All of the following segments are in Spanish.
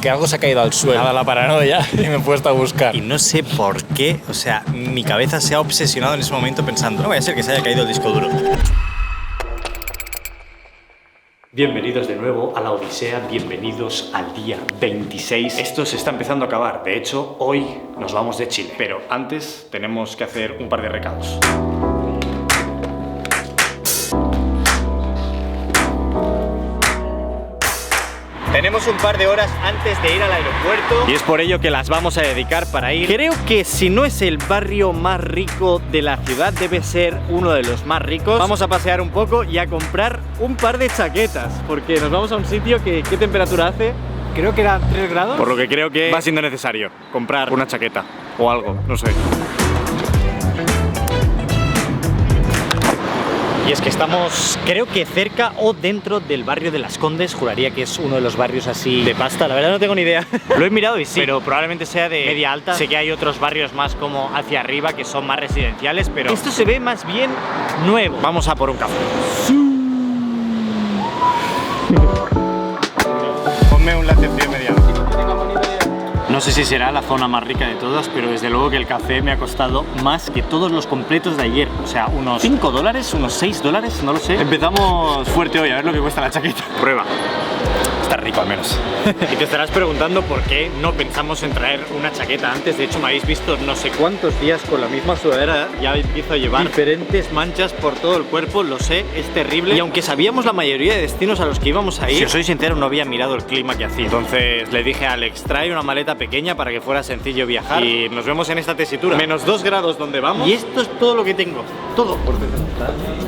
que algo se ha caído al suelo. Nada, la paranoia y me he puesto a buscar. Y no sé por qué, o sea, mi cabeza se ha obsesionado en ese momento pensando, no vaya a ser que se haya caído el disco duro. Bienvenidos de nuevo a la Odisea, bienvenidos al día 26. Esto se está empezando a acabar, de hecho, hoy nos vamos de Chile. Pero antes tenemos que hacer un par de recados. Tenemos un par de horas antes de ir al aeropuerto y es por ello que las vamos a dedicar para ir. Creo que si no es el barrio más rico de la ciudad, debe ser uno de los más ricos. Vamos a pasear un poco y a comprar un par de chaquetas, porque nos vamos a un sitio que ¿qué temperatura hace? Creo que eran 3 grados. Por lo que creo que va siendo necesario comprar una chaqueta o algo, no sé. Y es que estamos, creo que cerca o dentro del barrio de Las Condes. Juraría que es uno de los barrios así de pasta. La verdad no tengo ni idea. Lo he mirado y sí, pero probablemente sea de media alta. Sé que hay otros barrios más como hacia arriba que son más residenciales, pero esto se ve más bien nuevo. Vamos a por un café. Ponme un latte frío mediano. No sé si será la zona más rica de todas, pero desde luego que el café me ha costado más que todos los completos de ayer. O sea, unos 5 dólares, unos 6 dólares, no lo sé. Empezamos fuerte hoy, a ver lo que cuesta la chaqueta. Prueba. Está rico al menos. Y te estarás preguntando por qué no pensamos en traer una chaqueta antes. De hecho, me habéis visto no sé cuántos días con la misma sudadera. Ya empiezo a llevar diferentes manchas por todo el cuerpo. Lo sé, es terrible. Y aunque sabíamos la mayoría de destinos a los que íbamos a ir, si os soy sincero, no había mirado el clima que hacía. Entonces le dije a Alex, trae una maleta pequeña para que fuera sencillo viajar. Y nos vemos en esta tesitura. Menos 2 grados donde vamos. Y esto es todo lo que tengo. Todo.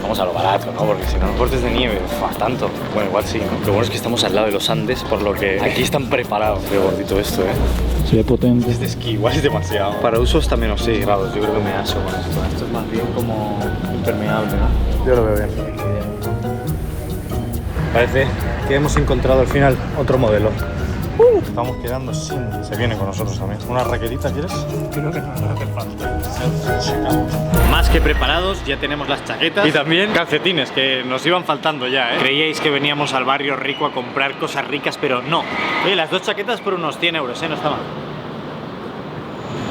Vamos a lo barato, ¿no? Porque si no, Deportes de nieve, tanto. Bueno, igual sí, ¿no? Lo bueno es que estamos al lado de los Andes, por lo que aquí están preparados. Qué gordito esto, ¿eh? se ve potente. Es de esquí, igual es demasiado. Para uso está menos 6 grados, yo creo que me aso con esto. Esto es más bien como impermeable, ¿no? Yo lo veo bien. Parece que hemos encontrado al final otro modelo. Estamos quedando sin... Se viene con nosotros también. ¿Una raquetita quieres? Creo que no hace falta. Más que preparados, ya tenemos las chaquetas y también calcetines, que nos iban faltando ya, ¿eh? Creíais que veníamos al barrio rico a comprar cosas ricas, pero no. Las 2 chaquetas por unos 100 euros, ¿eh? No está mal.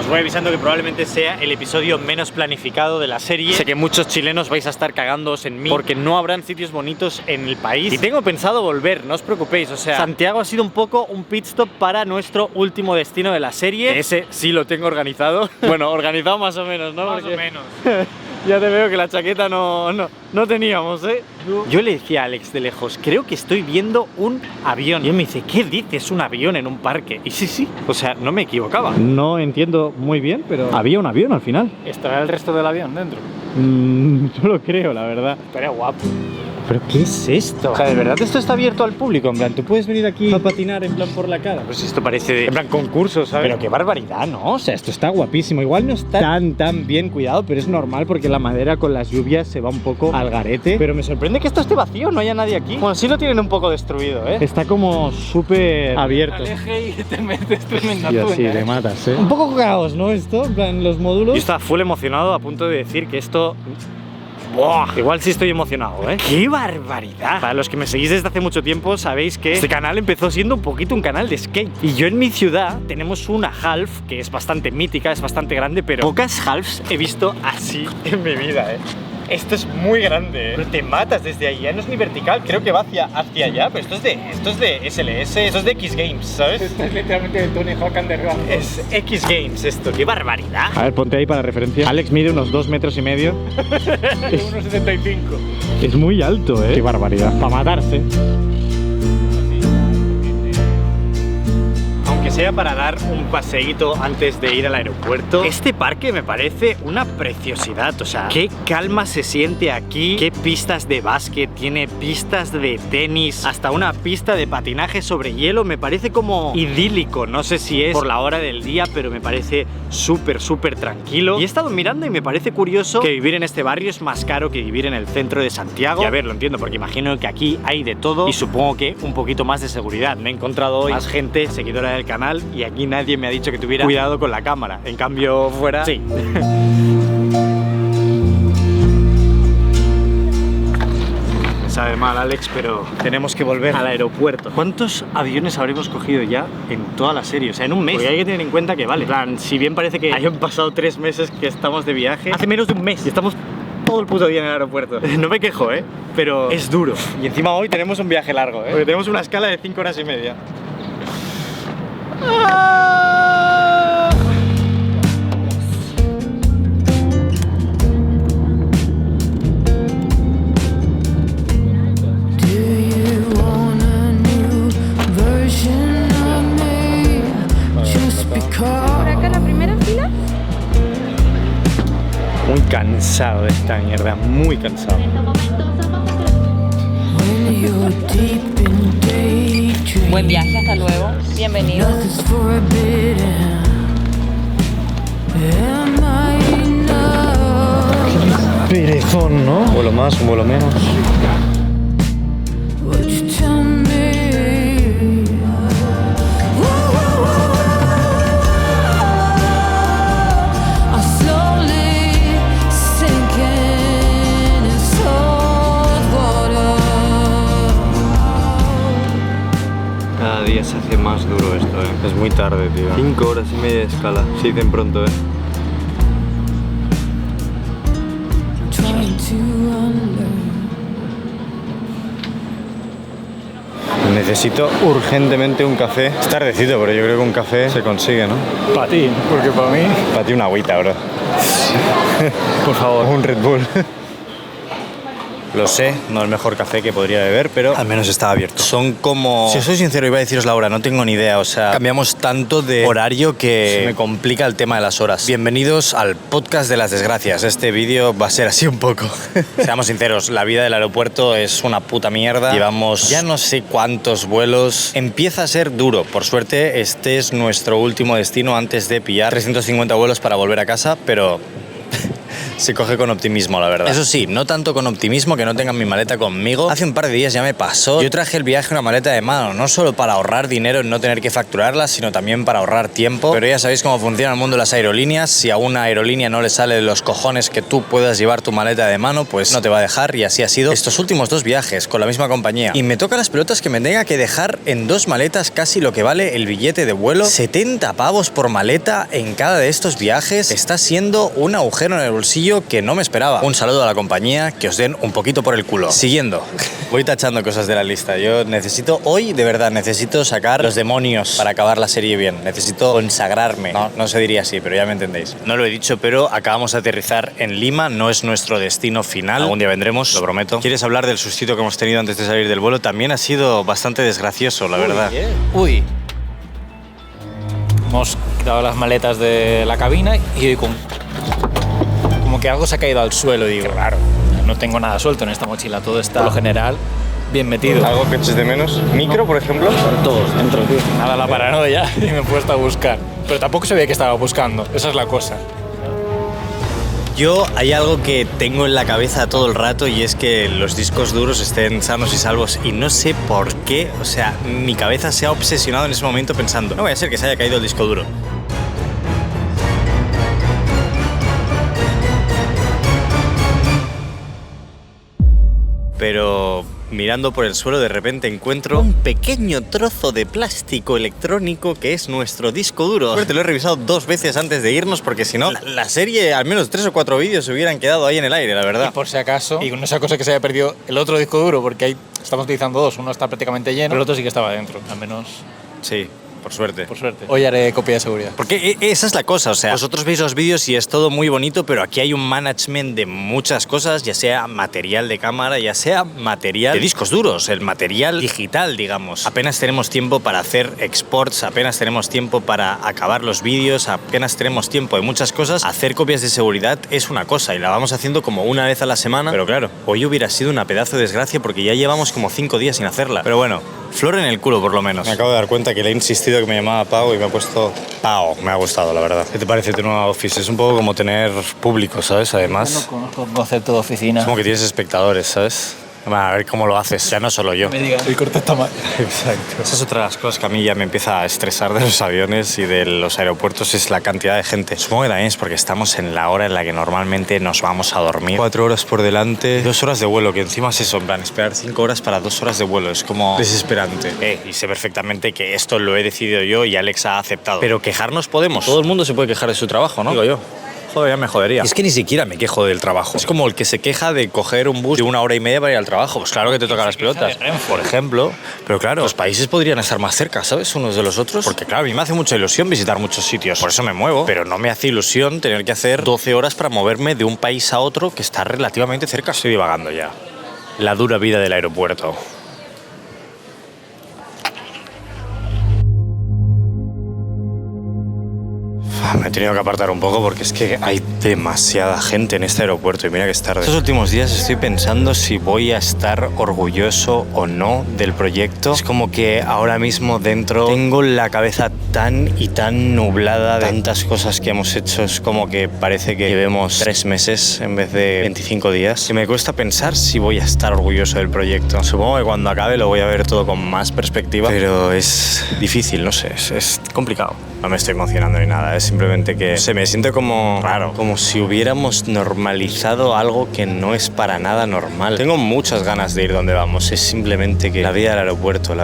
Os voy avisando que probablemente sea el episodio menos planificado de la serie. Sé que muchos chilenos vais a estar cagándoos en mí porque no habrán sitios bonitos en el país. Y tengo pensado volver, no os preocupéis. O sea, Santiago ha sido un poco un pit stop para nuestro último destino de la serie. Ese sí lo tengo organizado. Bueno, organizado más o menos, ¿no? Más o menos. Ya te veo que la chaqueta no teníamos, ¿eh? Yo le decía a Alex de lejos, creo que estoy viendo un avión. Y él me dice, ¿qué dices? Un avión en un parque. Y sí, o sea, no me equivocaba. No entiendo muy bien, pero había un avión al final. ¿Estará el resto del avión dentro? Yo lo creo, la verdad. Estaría guapo. ¿Pero qué es esto? O sea, de verdad esto está abierto al público, en plan, tú puedes venir aquí a patinar en plan por la cara. Pues esto parece de, en plan, concurso, ¿sabes? Pero qué barbaridad, ¿no? O sea, esto está guapísimo. Igual no está tan bien cuidado, pero es normal porque la madera con las lluvias se va un poco al garete. Pero me sorprende que esto esté vacío, no haya nadie aquí. Bueno, sí lo tienen un poco destruido, ¿eh? Está como súper abierto. Aleje y te metes tremenda Y así, tuña, te matas, ¿eh? Un poco caos, ¿no? Esto, en plan, los módulos. Yo estaba full emocionado a punto de decir que esto... ¡Buah! Igual sí estoy emocionado, ¿eh? ¡Qué barbaridad! Para los que me seguís desde hace mucho tiempo, sabéis que este canal empezó siendo un poquito un canal de skate. Y yo en mi ciudad tenemos una half que es bastante mítica, es bastante grande, pero pocas halves he visto así en mi vida, ¿eh? Esto es muy grande, ¿eh? Pero te matas desde ahí, ya no es ni vertical, creo que va hacia allá, pero esto es de SLS, esto es de X Games, ¿sabes? Esto es literalmente de Tony Hawk Underground. Es X Games esto, qué barbaridad. A ver, ponte ahí para referencia. Alex mide unos 2,5 metros. 1,75. Es muy alto, ¿eh? Qué barbaridad. Para matarse. Aunque sea para dar un paseíto antes de ir al aeropuerto, este parque me parece una preciosidad. O sea, qué calma se siente aquí, qué pistas de básquet, tiene pistas de tenis, hasta una pista de patinaje sobre hielo. Me parece como idílico, no sé si es por la hora del día, pero me parece súper tranquilo. Y he estado mirando y me parece curioso que vivir en este barrio es más caro que vivir en el centro de Santiago. Y a ver, lo entiendo, porque imagino que aquí hay de todo y supongo que un poquito más de seguridad. Me he encontrado hoy más gente seguidora del canal y aquí nadie me ha dicho que tuviera cuidado con la cámara. En cambio, fuera, sí. sabe mal, Alex, pero tenemos que volver al aeropuerto. ¿Cuántos aviones habremos cogido ya en toda la serie? O sea, en un mes. Porque hay que tener en cuenta que, vale, en plan, si bien parece que hayan pasado 3 meses que estamos de viaje, hace menos de un mes y estamos todo el puto día en el aeropuerto. No me quejo, pero es duro. Y encima hoy tenemos un viaje largo, porque tenemos una escala de 5 horas y media. ¿Por acá la primera fila? Muy cansado de esta mierda, muy cansado. Buen viaje, hasta luego. Bienvenido. Perezón, ¿no? Un vuelo más, un vuelo menos. Cada día se hace más duro esto, Es muy tarde, tío. 5 horas y media de escala. Se dicen pronto, Necesito urgentemente un café. Es tardecito, pero yo creo que un café se consigue, ¿no? Para ti, porque para mí, Para ti una agüita, bro. por favor. Un Red Bull. Lo sé, no es el mejor café que podría beber, pero al menos estaba abierto. Son como... Si os soy sincero, iba a deciros la hora, no tengo ni idea. O sea, cambiamos tanto de horario que se me complica el tema de las horas. Bienvenidos al podcast de las desgracias. Este vídeo va a ser así un poco. Seamos sinceros, la vida del aeropuerto es una puta mierda. Llevamos ya no sé cuántos vuelos. Empieza a ser duro. Por suerte, este es nuestro último destino antes de pillar 350 vuelos para volver a casa, pero... se coge con optimismo, la verdad. Eso sí, no tanto con optimismo que no tengan mi maleta conmigo. Hace un par de días ya me pasó. Yo traje el viaje en una maleta de mano, no solo para ahorrar dinero y no tener que facturarla, sino también para ahorrar tiempo. Pero ya sabéis cómo funciona el mundo de las aerolíneas. Si a una aerolínea no le sale de los cojones que tú puedas llevar tu maleta de mano, pues no te va a dejar, y así ha sido estos últimos 2 viajes con la misma compañía. Y me toca las pelotas que me tenga que dejar en 2 maletas casi lo que vale el billete de vuelo. 70 pavos por maleta en cada de estos viajes. Está siendo un agujero en el bolsillo que no me esperaba. Un saludo a la compañía, que os den un poquito por el culo. Siguiendo, voy tachando cosas de la lista. Yo necesito, hoy de verdad, necesito sacar los demonios para acabar la serie bien. Necesito consagrarme. No se diría así, pero ya me entendéis. No lo he dicho, pero acabamos de aterrizar en Lima. No es nuestro destino final. Algún día vendremos, lo prometo. ¿Quieres hablar del sustito que hemos tenido antes de salir del vuelo? También ha sido bastante desgracioso, la verdad. Uy. Hemos quitado las maletas de la cabina y hoy como que algo se ha caído al suelo y digo, raro, no tengo nada suelto en esta mochila, todo está, por lo general, bien metido. ¿Algo que eches de menos? ¿Micro, por ejemplo? Todos dentro, tío. Nada, la paranoia y me he puesto a buscar. Pero tampoco sabía que estaba buscando, esa es la cosa. Yo hay algo que tengo en la cabeza todo el rato, y es que los discos duros estén sanos y salvos, y no sé por qué, o sea, mi cabeza se ha obsesionado en ese momento pensando, no vaya a ser que se haya caído el disco duro. Pero mirando por el suelo de repente encuentro un pequeño trozo de plástico electrónico que es nuestro disco duro. Te lo he revisado 2 veces antes de irnos, porque si no, la serie, al menos 3 o 4 vídeos se hubieran quedado ahí en el aire, la verdad. Y por si acaso, y con esa cosa que se haya perdido el otro disco duro, porque ahí estamos utilizando 2, uno está prácticamente lleno, pero el otro sí que estaba dentro, al menos... Sí. Por suerte. Por suerte. Hoy haré copia de seguridad. Porque esa es la cosa, o sea, vosotros veis los vídeos y es todo muy bonito, pero aquí hay un management de muchas cosas, ya sea material de cámara, ya sea material de discos duros, el material digital, digamos. Apenas tenemos tiempo para hacer exports, apenas tenemos tiempo para acabar los vídeos, apenas tenemos tiempo de muchas cosas. Hacer copias de seguridad es una cosa y la vamos haciendo como una vez a la semana, pero claro, hoy hubiera sido una pedazo de desgracia porque ya llevamos como 5 días sin hacerla. Pero bueno, flor en el culo por lo menos. Me acabo de dar cuenta que le he insistido que me llamaba Pau y me ha puesto Pau. Me ha gustado, la verdad. ¿Qué te parece tu nueva office? Es un poco como tener público, ¿sabes? Además, No conozco el concepto de oficina. es como que tienes espectadores, ¿sabes? A ver cómo lo haces, ya no solo yo. Me digan, el corte está mal. Exacto. Esa es otra de las cosas que a mí ya me empieza a estresar de los aviones y de los aeropuertos, es la cantidad de gente. Supongo que también es porque estamos en la hora en la que normalmente nos vamos a dormir. 4 horas por delante, 2 horas de vuelo, que encima es eso, en plan, esperar 5 horas para 2 horas de vuelo, es como desesperante. Y sé perfectamente que esto lo he decidido yo y Alex ha aceptado. Pero quejarnos podemos. Todo el mundo se puede quejar de su trabajo, ¿no? Digo yo. Joder, ya me jodería. Y es que ni siquiera me quejo del trabajo. Es como el que se queja de coger un bus de 1 hora y media para ir al trabajo. Pues claro que te tocan las pelotas, por ejemplo. Pero claro, los países podrían estar más cerca, ¿sabes? Unos de los otros. Porque claro, a mí me hace mucha ilusión visitar muchos sitios. Por eso me muevo. Pero no me hace ilusión tener que hacer 12 horas para moverme de un país a otro que está relativamente cerca. Estoy divagando ya. La dura vida del aeropuerto. Me he tenido que apartar un poco porque es que hay demasiada gente en este aeropuerto y mira que es tarde. Estos últimos días estoy pensando si voy a estar orgulloso o no del proyecto. Es como que ahora mismo dentro tengo la cabeza tan y tan nublada de tantas cosas que hemos hecho. Es como que parece que llevemos 3 meses en vez de 25 días. Y me cuesta pensar si voy a estar orgulloso del proyecto. Supongo que cuando acabe lo voy a ver todo con más perspectiva, pero es difícil, no sé, es complicado. No me estoy emocionando ni nada, es simplemente que me siento como raro, como si hubiéramos normalizado algo que no es para nada normal. Tengo muchas ganas de ir donde vamos, es simplemente que la vida del aeropuerto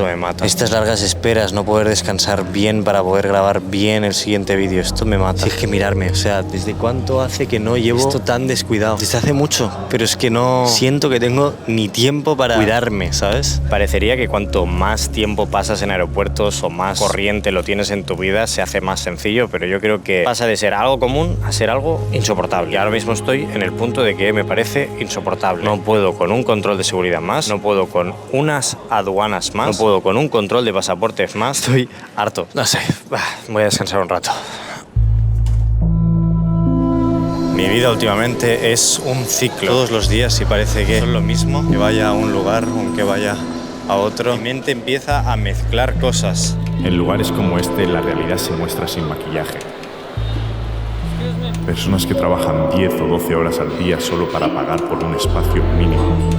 me mata. Estas largas esperas, no poder descansar bien para poder grabar bien el siguiente vídeo, esto me mata. Si es que mirarme, o sea, ¿desde cuánto hace que no llevo esto tan descuidado? Desde hace mucho, pero es que no siento que tengo ni tiempo para cuidarme, ¿sabes? Parecería que cuanto más tiempo pasas en aeropuertos o más corriente lo tienes en tu vida, se hace más sencillo, pero yo creo que pasa de ser algo común a ser algo insoportable. Y ahora mismo estoy en el punto de que me parece insoportable. No puedo con un control de seguridad más, no puedo con unas aduanas más, no puedo con un control de pasaportes más. Estoy harto. No sé, voy a descansar un rato. Mi vida últimamente es un ciclo. Todos los días y parece que son lo mismo. Que vaya a un lugar, aunque vaya a otro. Mi mente empieza a mezclar cosas. En lugares como este, la realidad se muestra sin maquillaje. Personas que trabajan 10 o 12 horas al día solo para pagar por un espacio mínimo.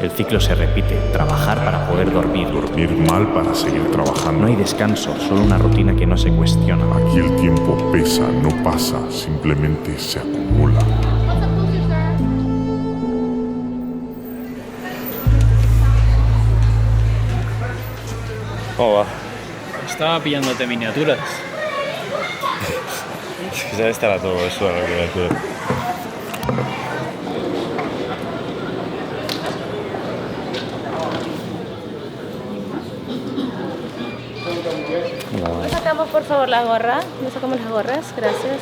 El ciclo se repite, trabajar para poder dormir. Dormir mal para seguir trabajando. No hay descanso, solo una rutina que no se cuestiona. Aquí el tiempo pesa, no pasa, simplemente se acumula. ¿Cómo va? Estaba pillándote miniaturas. Es que ya estará todo eso a la miniatura. ¿Nos sacamos por favor las gorras? ¿Nos sacamos las gorras? Gracias.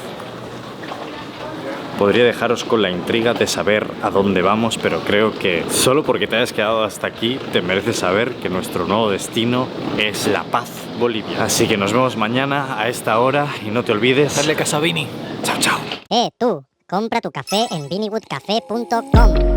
Podría dejaros con la intriga de saber a dónde vamos, pero creo que solo porque te hayas quedado hasta aquí te mereces saber que nuestro nuevo destino es La Paz, Bolivia. Así que nos vemos mañana a esta hora y no te olvides Darle caso a Vini. Chao, chao. Tú, compra tu café en ViniWoodCafé.com.